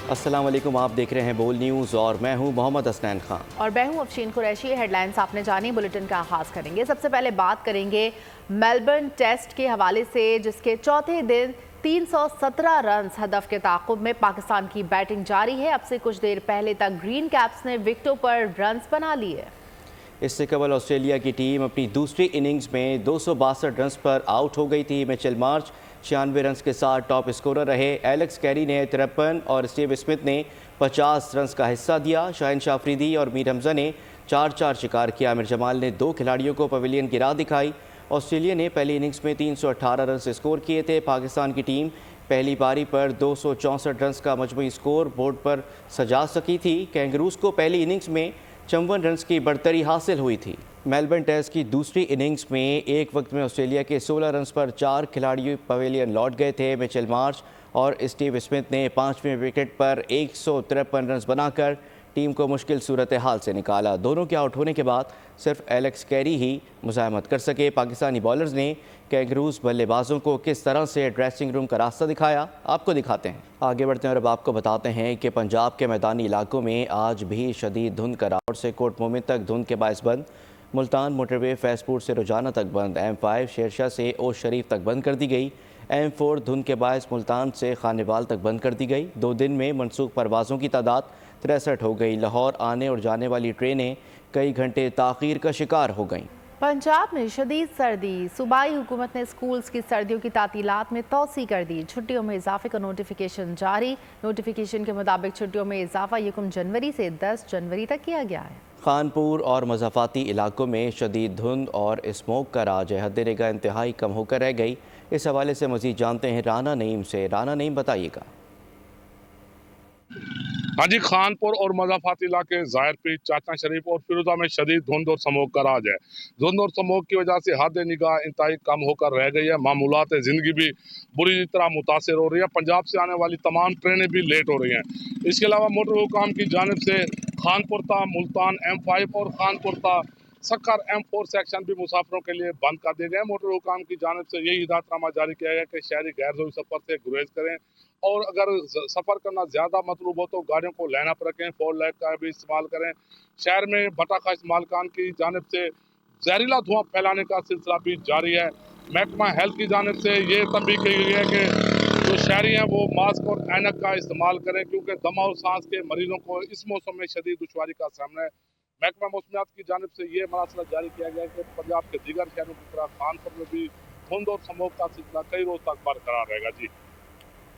السلام علیکم، آپ دیکھ رہے ہیں بول نیوز اور میں ہوں محمد حسنین خان اور میں ہوں افشین قریشی۔ ہیڈ لائنز آپ نے جانی، بلیٹن کا آغاز کریں گے۔ سب سے پہلے بات کریں گے میلبرن ٹیسٹ کے حوالے سے، جس کے چوتھے دن 317 رنز ہدف کے تعاقب میں پاکستان کی بیٹنگ جاری ہے۔ اب سے کچھ دیر پہلے تک گرین کیپس نے وکٹوں پر رنز بنا لیے۔ اس سے قبل آسٹریلیا کی ٹیم اپنی دوسری اننگز میں 262 رنز پر آؤٹ ہو گئی تھی۔ میچل مارچ 96 رنز کے ساتھ ٹاپ اسکورر رہے۔ ایلکس کیری نے 53 اور اسٹیو اسمتھ نے 50 رنز کا حصہ دیا۔ شاہین شاہ افریدی اور میر حمزہ نے 4 شکار کیا۔ عامر جمال نے 2 کھلاڑیوں کو پویلین کی راہ دکھائی۔ آسٹریلیا نے پہلی اننگز میں 318 رنز اسکور کیے تھے۔ پاکستان کی ٹیم پہلی پاری پر 264 رنز کا مجموعی اسکور بورڈ پر سجا سکی تھی۔ کینگروز کو پہلی اننگز میں 54 رنز کی برتری حاصل ہوئی تھی۔ میلبرن ٹیسٹ کی دوسری اننگز میں ایک وقت میں آسٹریلیا کے 16 رنز پر 4 کھلاڑی پویلین لوٹ گئے تھے۔ میچل مارچ اور اسٹیو اسمتھ نے 5ویں وکٹ پر 153 رنز بنا کر ٹیم کو مشکل صورتحال سے نکالا۔ دونوں کے آؤٹ ہونے کے بعد صرف ایلکس کیری ہی مزاحمت کر سکے۔ پاکستانی بالرز نے کینگروز بلے بازوں کو کس طرح سے ڈریسنگ روم کا راستہ دکھایا، آپ کو دکھاتے ہیں۔ آگے بڑھتے ہیں اور اب آپ کو بتاتے ہیں کہ پنجاب کے میدانی علاقوں میں آج بھی شدید دھند کا راوٹ سے کوٹ مومن تک دھند کے باعث بند۔ ملتان موٹر وے فیض پور سے روجانہ تک بند۔ M5 شیرشاہ سے اوش شریف تک بند کر دی گئی۔ M4 دھند کے باعث ملتان سے خانوال تک بند کر دی گئی۔ 2 دن میں منسوخ پروازوں کی تعداد 63 ہو گئی۔ لاہور آنے اور جانے والی ٹرینیں کئی گھنٹے تاخیر کا شکار ہو گئیں۔ پنجاب میں شدید سردی، صوبائی حکومت نے اسکولز کی سردیوں کی تعطیلات میں توسیع کر دی۔ چھٹیوں میں اضافے کا نوٹیفیکیشن جاری۔ نوٹیفیکیشن کے مطابق چھٹیوں میں اضافہ 1 جنوری سے 10 جنوری تک کیا گیا ہے۔ خانپور اور مضافاتی علاقوں میں شدید دھند اور اسموک کا راج ہے۔ حد نگاہ انتہائی کم ہو کر رہ گئی۔ اس حوالے سے مزید جانتے ہیں رانا نعیم سے۔ رانا نعیم، بتائیے گا۔ ہاں جی، خانپور اور مضافاتی علاقے ظاہر پیر، چاچا شریف اور فیروزہ میں شدید دھند اور سموگ کا راج ہے۔ دھند اور سموگ کی وجہ سے حد نگاہ انتہائی کم ہو کر رہ گئی ہے۔ معمولات زندگی بھی بری طرح متاثر ہو رہی ہے۔ پنجاب سے آنے والی تمام ٹرینیں بھی لیٹ ہو رہی ہیں۔ اس کے علاوہ موٹر حکام کی جانب سے خانپور تا ملتان M5 اور خانپور تا سکھر M4 سیکشن بھی مسافروں کے لیے بند کر دیے گئے ہیں۔ موٹر حکام کی جانب سے یہی ہدایت نامہ جاری کیا گیا کہ شہری غیر ضروری سفر سے گریز کریں، اور اگر سفر کرنا زیادہ مطلوب ہو تو گاڑیوں کو لائن اپ رکھیں، 4 لائٹ کا بھی استعمال کریں۔ شہر میں بٹا خاص مالکان کی جانب سے زہریلا دھواں پھیلانے کا سلسلہ بھی جاری ہے۔ محکمہ ہیلتھ کی جانب سے یہ تنبیہ کی گئی ہے کہ جو شہری ہیں وہ ماسک اور اینک کا استعمال کریں، کیونکہ دمہ اور سانس کے مریضوں کو اس موسم میں شدید دشواری کا سامنا ہے۔ محکمہ موسمیات کی جانب سے یہ مراسلہ جاری کیا گیا ہے کہ پنجاب کے دیگر شہروں کی طرح خانپور میں بھی دھند اور سموگ کا سلسلہ کئی روز تک برقرار رہے گا۔ جی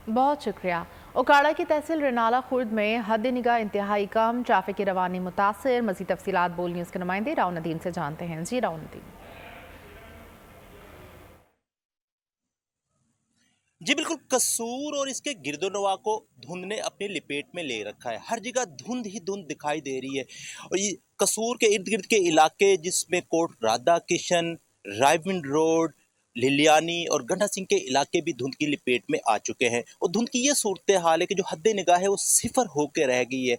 بہت شکریہ۔ اوکاڑا کی تحصیل رنالہ خورد میں حد نگاہ انتہائی کم، ٹریفک کی روانی متاثر۔ مزید تفصیلات بول نیوز کے نمائندے راؤ ندیم سے جانتے ہیں۔ جی راؤ ندیم۔ جی بالکل، قصور اور اس کے گرد و نواح کو دھند نے اپنی لپیٹ میں لے رکھا ہے۔ ہر جگہ دھند ہی دھند دکھائی دے رہی ہے، اور یہ قصور کے ارد گرد کے علاقے جس میں کوٹ رادھا کشن، رائیونڈ روڈ، للیانی اور گنڈا سنگھ کے علاقے بھی دھند کی لپیٹ میں آ چکے ہیں، اور دھند کی یہ صورتحال ہے کہ جو حد نگاہ ہے وہ 0 ہو کے رہ گئی ہے۔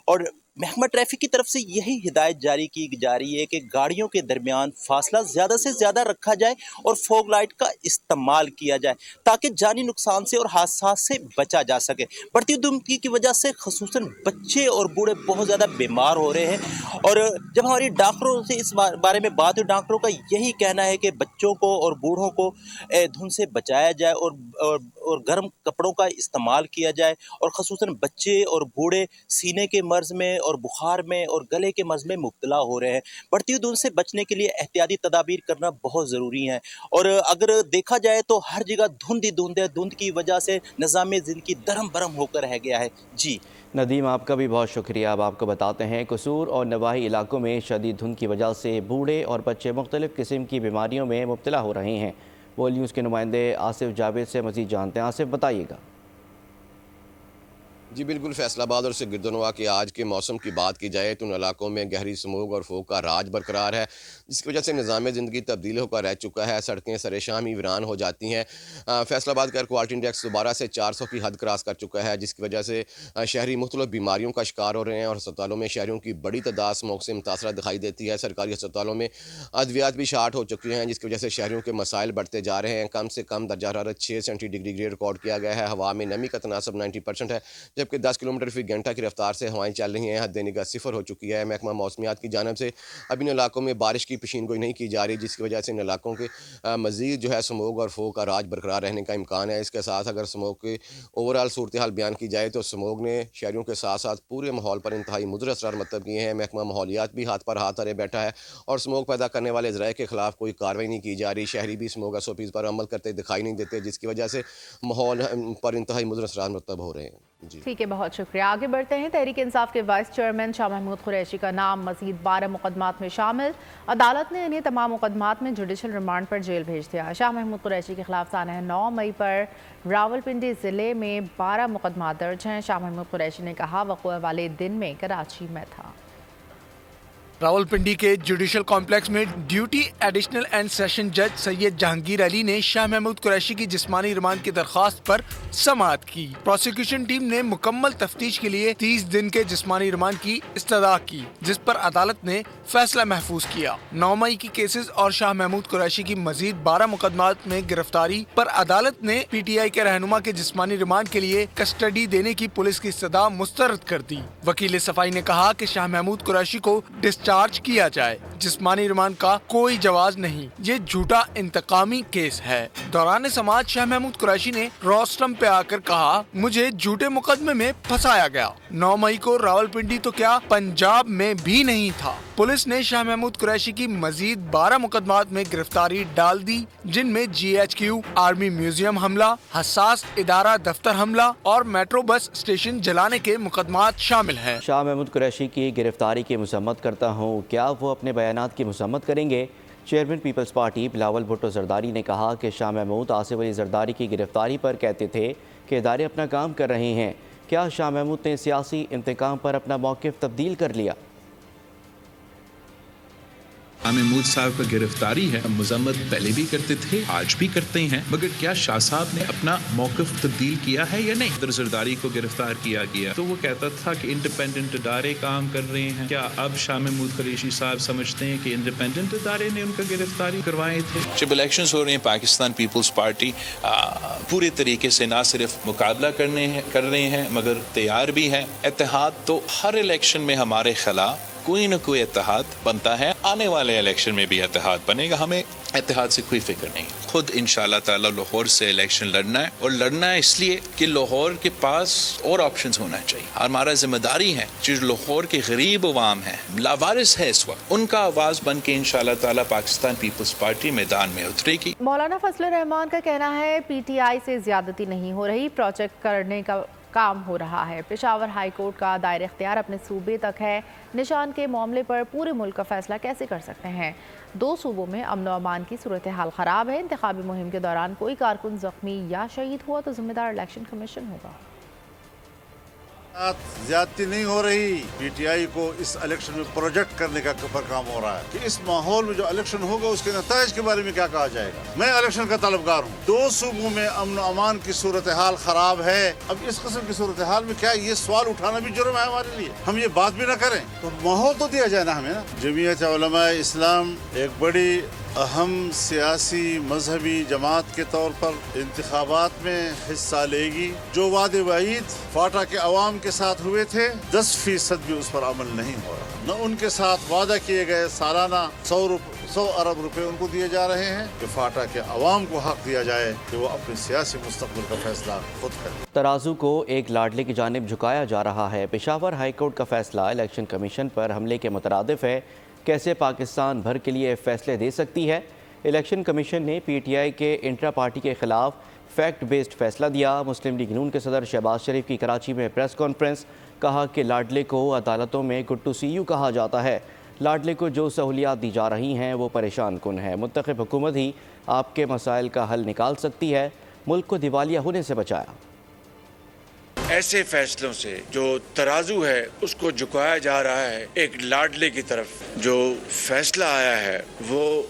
اور محکمہ ٹریفک کی طرف سے یہی ہدایت جاری کی جا رہی ہے کہ گاڑیوں کے درمیان فاصلہ زیادہ سے زیادہ رکھا جائے اور فوگ لائٹ کا استعمال کیا جائے، تاکہ جانی نقصان سے اور حادثات سے بچا جا سکے۔ بڑھتی دھند کی وجہ سے خصوصاً بچے اور بوڑھے بہت زیادہ بیمار ہو رہے ہیں، اور جب ہماری ڈاکٹروں سے اس بارے میں بات ہوئی، ڈاکٹروں کا یہی کہنا ہے کہ بچوں کو اور بوڑھوں کو دھند سے بچایا جائے اور گرم کپڑوں کا استعمال کیا جائے، اور خصوصاً بچے اور بوڑھے سینے کے مرض میں اور بخار میں اور گلے کے مرض میں مبتلا ہو رہے ہیں۔ بڑھتی دھند سے بچنے کے لیے احتیاطی تدابیر کرنا بہت ضروری ہے، اور اگر دیکھا جائے تو ہر جگہ دھند ہی دھند ہے۔ دھند کی وجہ سے نظام زندگی درم برم ہو کر رہ گیا ہے۔ جی ندیم، آپ کا بھی بہت شکریہ۔ اب آپ کو بتاتے ہیں قصور اور نواحی علاقوں میں شدید دھند کی وجہ سے بوڑھے اور بچے مختلف قسم کی بیماریوں میں مبتلا ہو رہے ہیں۔ بول نیوز کے نمائندے آصف جاوید سے مزید جانتے ہیں۔ آصف، بتائیے گا۔ جی بالکل، فیصل آباد اور اس سے گرد و نواح کے آج کے موسم کی بات کی جائے تو ان علاقوں میں گہری سموگ اور فوگ کا راج برقرار ہے، جس کی وجہ سے نظام زندگی تبدیل ہو کر رہ چکا ہے۔ سڑکیں سر شام ہی ویران ہو جاتی ہیں۔ فیصل آباد کا ایئر کوالٹی انڈیکس دوبارہ سے 400 کی حد کراس کر چکا ہے، جس کی وجہ سے شہری مختلف بیماریوں کا شکار ہو رہے ہیں، اور ہسپتالوں میں شہریوں کی بڑی تعداد سموگ سے متاثرہ دکھائی دیتی ہے۔ سرکاری ہسپتالوں میں ادویات بھی شارٹ ہو چکی ہیں، جس کی وجہ سے شہریوں کے مسائل بڑھتے جا رہے ہیں۔ کم سے کم درجہ حرارت 6 سینٹی ڈگری ریکارڈ کیا گیا ہے۔ ہوا میں نمی کا تناسب 90% ہے، جبکہ 10 کلومیٹر فی گھنٹہ کی رفتار سے ہوائیں چل رہی ہیں. حد نگاہ 0 ہو چکی ہے. محکمہ موسمیات کی جانب سے اب ان علاقوں میں بارش کی پیشین گوئی نہیں کی جا رہی، جس کی وجہ سے ان علاقوں کے مزید جو ہے سموگ اور فوگ کا راج برقرار رہنے کا امکان ہے. اس کے ساتھ اگر سموگ کی اوورآل صورتحال بیان کی جائے تو سموگ نے شہریوں کے ساتھ ساتھ پورے ماحول پر انتہائی مضر اثرات مرتب کیے ہیں. محکمہ ماحولیات بھی ہاتھ پر ہاتھ دھرے بیٹھا ہے اور سموگ پیدا کرنے والے ذرائع کے خلاف کوئی کارروائی نہیں کی جا رہی. شہری بھی سموگ SOPs پر عمل کرتے دکھائی نہیں دیتے، جس کی وجہ سے ماحول پر انتہائی مضر اثرات مرتب ہو رہے ہیں. جی ٹھیک ہے، بہت شکریہ. آگے بڑھتے ہیں. تحریک انصاف کے وائس چیئرمین شاہ محمود قریشی کا نام مزید 12 مقدمات میں شامل. عدالت نے انہیں تمام مقدمات میں جوڈیشل ریمانڈ پر جیل بھیج دیا. شاہ محمود قریشی کے خلاف سانحہ 9 مئی پر راولپنڈی ضلع میں 12 مقدمات درج ہیں. شاہ محمود قریشی نے کہا وقوع والے دن میں کراچی میں تھا. راولپنڈی کے جوڈیشل کمپلیکس میں ڈیوٹی ایڈیشنل اینڈ سیشن جج سید جہانگیر علی نے شاہ محمود قریشی کی جسمانی ریمانڈ کی درخواست پر سماعت کی. پروسیکیوشن ٹیم نے مکمل تفتیش کے لیے 30 دن کے جسمانی ریمانڈ کی استدعا کی، جس پر عدالت نے فیصلہ محفوظ کیا. 9 مئی کی کیسز اور شاہ محمود قریشی کی مزید 12 مقدمات میں گرفتاری پر عدالت نے PTI کے رہنما کے جسمانی ریمانڈ کے لیے کسٹڈی دینے کی پولیس کی استدعا مسترد کر دی. وکیل صفائی نے کہا کہ شاہ محمود قریشی کو ڈسچارج کیا جائے، جسمانی ریمانڈ کا کوئی جواز نہیں، یہ جھوٹا انتقامی کیس ہے. دوران سماعت شاہ محمود قریشی نے روسٹرم پہ آ کر کہا مجھے جھوٹے مقدمے میں پھنسایا گیا. 9 مئی کو راولپنڈی تو کیا پنجاب میں بھی نہیں تھا. پولیس نے شاہ محمود قریشی کی مزید 12 مقدمات میں گرفتاری ڈال دی، جن میں GHQ، آرمی میوزیم حملہ، حساس ادارہ دفتر حملہ اور میٹرو بس اسٹیشن جلانے کے مقدمات شامل ہیں. شاہ محمود قریشی کی گرفتاری کی مذمت کرتا ہوں، کیا وہ اپنے بیانات کی مذمت کریں گے؟ چیئرمین پیپلز پارٹی بلاول بھٹو زرداری نے کہا کہ شاہ محمود آصف علی زرداری کی گرفتاری پر کہتے تھے کہ ادارے اپنا کام کر رہے ہیں. کیا شاہ محمود نے سیاسی انتقام پر اپنا موقف تبدیل کر لیا؟ شاہ محمود صاحب کا گرفتاری ہے، مذمت پہلے بھی کرتے تھے، آج بھی کرتے ہیں، مگر کیا شاہ صاحب نے اپنا موقف تبدیل کیا ہے یا نہیں؟ زرداری کو گرفتار کیا گیا تو وہ کہتا تھا کہ انڈیپینڈنٹ ادارے کام کر رہے ہیں. کیا اب شاہ محمود قریشی صاحب سمجھتے ہیں کہ انڈیپینڈنٹ ادارے نے ان کا گرفتاری کروائے تھے؟ جب الیکشنز ہو رہے ہیں پاکستان پیپلز پارٹی پورے طریقے سے نہ صرف مقابلہ کر رہے ہیں مگر تیار بھی ہے. اتحاد تو ہر الیکشن میں ہمارے خلاف کوئی نہ کوئی اتحاد بنتا ہے، آنے والے الیکشن میں بھی اتحاد بنے گا. ہمیں اتحاد سے کوئی فکر نہیں. خود انشاءاللہ تعالی لاہور سے الیکشن لڑنا ہے، اور لڑنا ہے اس لیے کہ لاہور کے پاس اور آپشنز ہونا چاہیے. ہمارا ذمہ داری ہے جو لاہور کے غریب عوام ہیں، لاوارث ہے اس وقت، ان کا آواز بن کے انشاءاللہ تعالی پاکستان پیپلز پارٹی میدان میں اترے گی. مولانا فضل الرحمان کا کہنا ہے PTI سے زیادتی نہیں ہو رہی، پروجیکٹ کرنے کا کام ہو رہا ہے. پشاور ہائی کورٹ کا دائر اختیار اپنے صوبے تک ہے. نشان کے معاملے پر پورے ملک کا فیصلہ کیسے کر سکتے ہیں؟ 2 صوبوں میں امن و امان کی صورتحال خراب ہے. انتخابی مہم کے دوران کوئی کارکن زخمی یا شہید ہوا تو ذمہ دار الیکشن کمیشن ہوگا. زیادتی نہیں ہو رہی. PTI کو اس الیکشن میں پروجیکٹ کرنے کا کام ہو رہا ہے کہ اس ماحول میں جو الیکشن ہوگا اس کے نتائج کے بارے میں کیا کہا جائے گا. میں الیکشن کا طلبگار ہوں. 2 صوبوں میں امن و امان کی صورتحال خراب ہے. اب اس قسم کی صورتحال میں کیا یہ سوال اٹھانا بھی جرم ہے ہمارے لیے؟ ہم یہ بات بھی نہ کریں تو ماحول تو دیا جائے نا ہمیں. نا جمعیت علماء اسلام ایک بڑی اہم سیاسی مذہبی جماعت کے طور پر انتخابات میں حصہ لے گی. جو وعدے وعید فاٹا کے عوام کے ساتھ ہوئے تھے 10% بھی اس پر عمل نہیں ہو رہا. نہ ان کے ساتھ وعدہ کیے گئے سالانہ 100 ارب روپے ان کو دیے جا رہے ہیں کہ فاٹا کے عوام کو حق دیا جائے کہ وہ اپنے سیاسی مستقبل کا فیصلہ خود کریں. ترازو کو ایک لاڈلے کی جانب جھکایا جا رہا ہے. پشاور ہائی کورٹ کا فیصلہ الیکشن کمیشن پر حملے کے مترادف ہے. کیسے پاکستان بھر کے لیے فیصلے دے سکتی ہے؟ الیکشن کمیشن نے PTI کے انٹرا پارٹی کے خلاف فیکٹ بیسڈ فیصلہ دیا. مسلم لیگ نون کے صدر شہباز شریف کی کراچی میں پریس کانفرنس. کہا کہ لاڈلے کو عدالتوں میں گڈ ٹو سی یو کہا جاتا ہے. لاڈلے کو جو سہولیات دی جا رہی ہیں وہ پریشان کن ہے. منتخب حکومت ہی آپ کے مسائل کا حل نکال سکتی ہے. ملک کو دیوالیہ ہونے سے بچایا. ایسے فیصلوں سے جو ترازو ہے اس کو جھکایا جا رہا ہے ایک لاڈلے کی طرف. جو فیصلہ آیا ہے وہ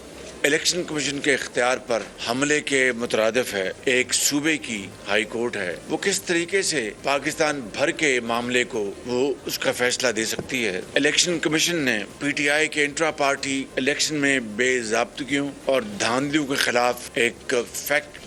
الیکشن کمیشن کے اختیار پر حملے کے مترادف ہے. ایک صوبے کی ہائی کورٹ ہے، وہ کس طریقے سے پاکستان بھر کے معاملے کو وہ اس کا فیصلہ دے سکتی ہے. الیکشن کمیشن نے PTI کے انٹرا پارٹی الیکشن میں بے ضابطگیوں اور دھاندلیوں کے خلاف ایک فیکٹ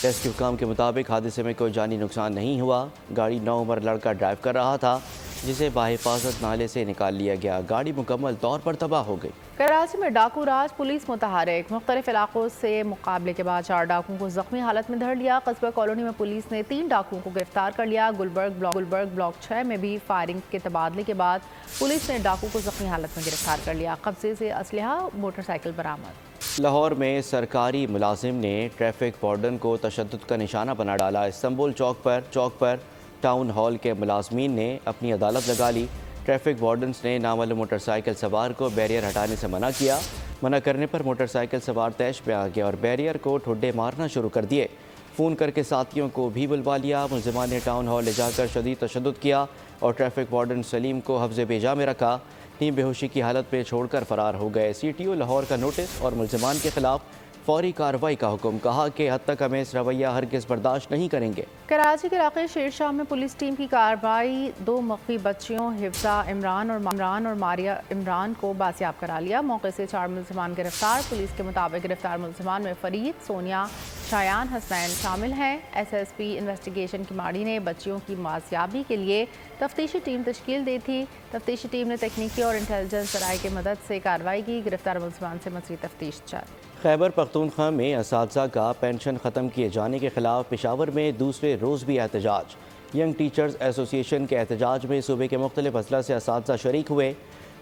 ٹیسٹ کے حکام کے مطابق حادثے میں کوئی جانی نقصان نہیں ہوا۔ گاڑی نوعمر لڑکا ڈرائیو کر رہا تھا جسے بحفاظت نالے سے نکال لیا گیا۔ گاڑی مکمل طور پر تباہ ہو گئی۔ کراچی میں ڈاکو راج پولیس متحرک، مختلف علاقوں سے مقابلے کے بعد 4 ڈاکوؤں کو زخمی حالت میں دھر لیا۔ قصبہ کالونی میں پولیس نے 3 ڈاکوؤں کو گرفتار کر لیا۔ گلبرگ بلاک 6 میں بھی فائرنگ کے تبادلے کے بعد پولیس نے ڈاکو کو زخمی حالت میں گرفتار کر لیا۔ قبضے سے اسلحہ موٹر سائیکل برآمد۔ لاہور میں سرکاری ملازم نے ٹریفک وارڈن کو تشدد کا نشانہ بنا ڈالا۔ استنبول چوک پر ٹاؤن ہال کے ملازمین نے اپنی عدالت لگا لی۔ ٹریفک وارڈنز نے نامعلوم موٹر سائیکل سوار کو بیریئر ہٹانے سے منع کیا۔ منع کرنے پر موٹر سائیکل سوار طیش میں آ گیا اور بیریئر کو ٹھڈے مارنا شروع کر دیے۔ فون کر کے ساتھیوں کو بھی بلوا لیا۔ ملزمان نے ٹاؤن ہال لے جا کر شدید تشدد کیا اور ٹریفک وارڈن سلیم کو حفظ بیجا میں رکھا۔ ٹیم بے ہوشی کی حالت میں چھوڑ کر فرار ہو گئے۔ سی ٹی او لاہور کا نوٹس اور ملزمان کے خلاف فوری کارروائی کا حکم، کہا کہ حد تک ہمیں اس رویہ ہرگز برداشت نہیں کریں گے۔ کراچی کے علاقے شیر شاہ میں پولیس ٹیم کی کارروائی 2 مخفی بچیوں حفظہ عمران اور ماریہ عمران کو بازیاب کرا لیا۔ موقع سے 4 ملزمان گرفتار۔ پولیس کے مطابق گرفتار ملزمان میں فرید، سونیا، شایان، حسنین شامل ہیں۔ ایس ایس پی انویسٹیگیشن کماڑی نے بچیوں کی بازیابی کے لیے تفتیشی ٹیم تشکیل دی تھی۔ تفتیشی ٹیم نے تکنیکی اور انٹیلیجنس ذرائع کی مدد سے کارروائی کی۔ گرفتار ملزمان سے مزید تفتیش جاری۔ خیبر پختونخوا میں اساتذہ کا پینشن ختم کیے جانے کے خلاف پشاور میں دوسرے روز بھی احتجاج۔ ینگ ٹیچرز ایسوسی ایشن کے احتجاج میں صوبے کے مختلف اضلاع سے اساتذہ شریک ہوئے۔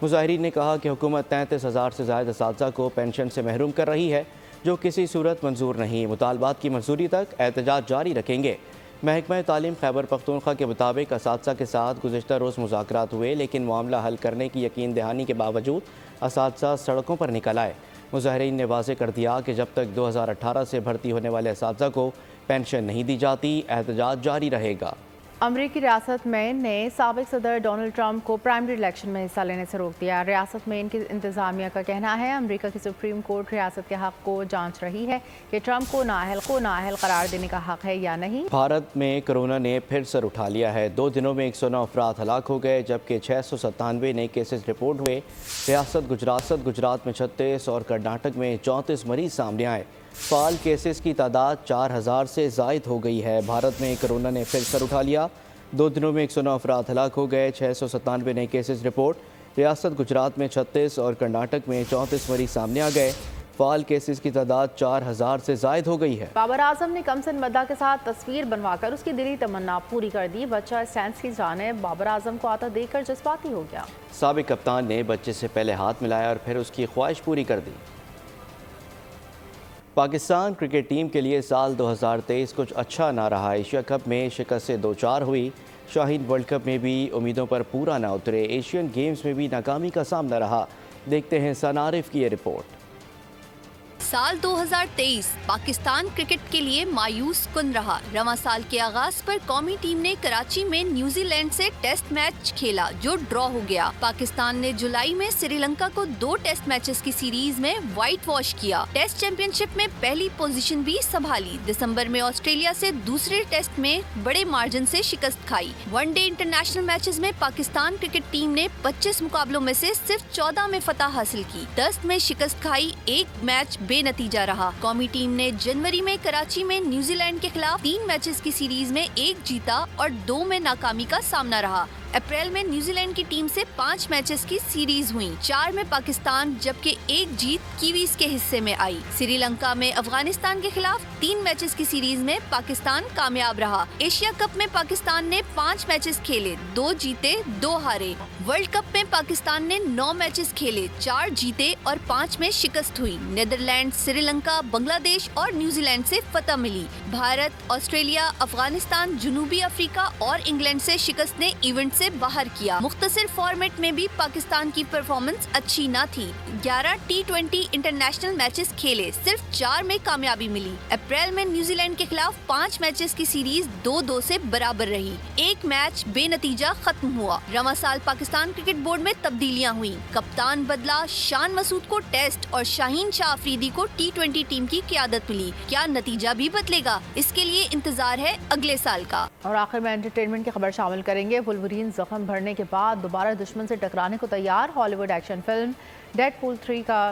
مظاہرین نے کہا کہ حکومت 33,000 سے زائد اساتذہ کو پینشن سے محروم کر رہی ہے، جو کسی صورت منظور نہیں۔ مطالبات کی منظوری تک احتجاج جاری رکھیں گے۔ محکمہ تعلیم خیبر پختونخوا کے مطابق اساتذہ کے ساتھ گزشتہ روز مذاکرات ہوئے، لیکن معاملہ حل کرنے کی یقین دہانی کے باوجود اساتذہ سڑکوں پر نکل آئے۔ مظاہرین نے واضح کر دیا کہ جب تک 2018 سے بھرتی ہونے والے اساتذہ کو پینشن نہیں دی جاتی، احتجاج جاری رہے گا۔ امریکی ریاست مین نے سابق صدر ڈونلڈ ٹرمپ کو پرائمری الیکشن میں حصہ لینے سے روک دیا۔ ریاست مین کی انتظامیہ کا کہنا ہے امریکہ کی سپریم کورٹ ریاست کے حق کو جانچ رہی ہے کہ ٹرمپ کو نااہل قرار دینے کا حق ہے یا نہیں۔ بھارت میں کرونا نے پھر سر اٹھا لیا ہے۔ 2 دنوں میں 109 افراد ہلاک ہو گئے، جبکہ 697 نئے کیسز رپورٹ ہوئے۔ ریاست گجرات میں 36 اور کرناٹک میں 34 مریض سامنے آئے۔ فعال کیسز کی تعداد 4000 سے زائد ہو گئی ہے۔ بھارت میں کرونا نے پھر سر اٹھا لیا۔ 2 دنوں میں 109 افراد ہلاک ہو گئے، 697 نئے کیسز رپورٹ۔ ریاست گجرات میں 36 اور کرناٹک میں 34 مریض سامنے آ گئے۔ فعال کیسز کی تعداد 4000 سے زائد ہو گئی ہے۔ بابر اعظم نے کمسن مدہ کے ساتھ تصویر بنوا کر اس کی دلی تمنا پوری کر دی۔ بچہ اسٹینس کی جانب بابر اعظم کو آتا دیکھ کر جذباتی ہو گیا۔ سابق کپتان نے بچے سے پہلے ہاتھ ملایا اور پھر اس کی خواہش پوری کر دی۔ پاکستان کرکٹ ٹیم کے لیے سال 2023 کچھ اچھا نہ رہا۔ ایشیا کپ میں شکست سے 2-4 ہوئی۔ شاہین ورلڈ کپ میں بھی امیدوں پر پورا نہ اترے۔ ایشین گیمز میں بھی ناکامی کا سامنا رہا۔ دیکھتے ہیں ثنا عارف کی یہ رپورٹ۔ سال 2023 پاکستان کرکٹ کے لیے مایوس کن رہا۔ رواں سال کے آغاز پر قومی ٹیم نے کراچی میں نیوزی لینڈ سے ٹیسٹ میچ کھیلا جو ڈرا ہو گیا۔ پاکستان نے جولائی میں سری لنکا کو 2 ٹیسٹ میچز کی سیریز میں وائٹ واش کیا۔ ٹیسٹ چیمپئن شپ میں پہلی پوزیشن بھی سنبھالی۔ دسمبر میں آسٹریلیا سے دوسرے ٹیسٹ میں بڑے مارجن سے شکست کھائی۔ ون ڈے انٹرنیشنل میچز میں پاکستان کرکٹ ٹیم نے 25 مقابلوں میں سے صرف 14 میں فتح حاصل کی۔ 10 میں شکست کھائی، 1 میچ بے نتیجہ رہا۔ قومی ٹیم نے جنوری میں کراچی میں نیوزی لینڈ کے خلاف 3 میچز کی سیریز میں 1 جیتا اور 2 میں ناکامی کا سامنا رہا۔ اپریل میں نیوزی لینڈ کی ٹیم سے 5 میچز کی سیریز ہوئی، 4 میں پاکستان جبکہ 1 جیت کیویز کے حصے میں آئی۔ سری لنکا میں افغانستان کے خلاف 3 میچز کی سیریز میں پاکستان کامیاب رہا۔ ایشیا کپ میں پاکستان نے 5 میچز کھیلے، 2 جیتے 2 ہارے۔ ورلڈ کپ میں پاکستان نے 9 میچز کھیلے، 4 جیتے اور 5 میں شکست ہوئی۔ نیدرلینڈ، سری لنکا، بنگلہ دیش اور نیوزی لینڈ سے فتح ملی۔ بھارت، آسٹریلیا، افغانستان، جنوبی افریقہ اور انگلینڈ سے شکست نے ایونٹ سے باہر کیا۔ مختصر فارمیٹ میں بھی پاکستان کی پرفارمنس اچھی نہ تھی۔ 11 T20 انٹرنیشنل میچز کھیلے، صرف 4 میں کامیابی ملی۔ اپریل میں نیوزی لینڈ کے خلاف 5 میچز کی سیریز 2-2 سے برابر رہی، 1 میچ بے نتیجہ ختم ہوا۔ رواں سال پاکستان کرکٹ بورڈ میں تبدیلیاں ہوئیں، کپتان بدلا، شان مسعود کو ٹیسٹ اور شاہین شاہ افریدی کو T20 ٹیم کی قیادت ملی۔ کیا نتیجہ بھی بدلے گا؟ اس کے لیے انتظار ہے اگلے سال کا۔ اور آخر میں انٹرٹینمنٹ کی خبر شامل کریں گے۔ وولورین زخم بھرنے کے بعد دوبارہ دشمن سے ٹکرانے کو تیار۔ ہالی ووڈ ایکشن فلم ڈیڈ پول 3 کا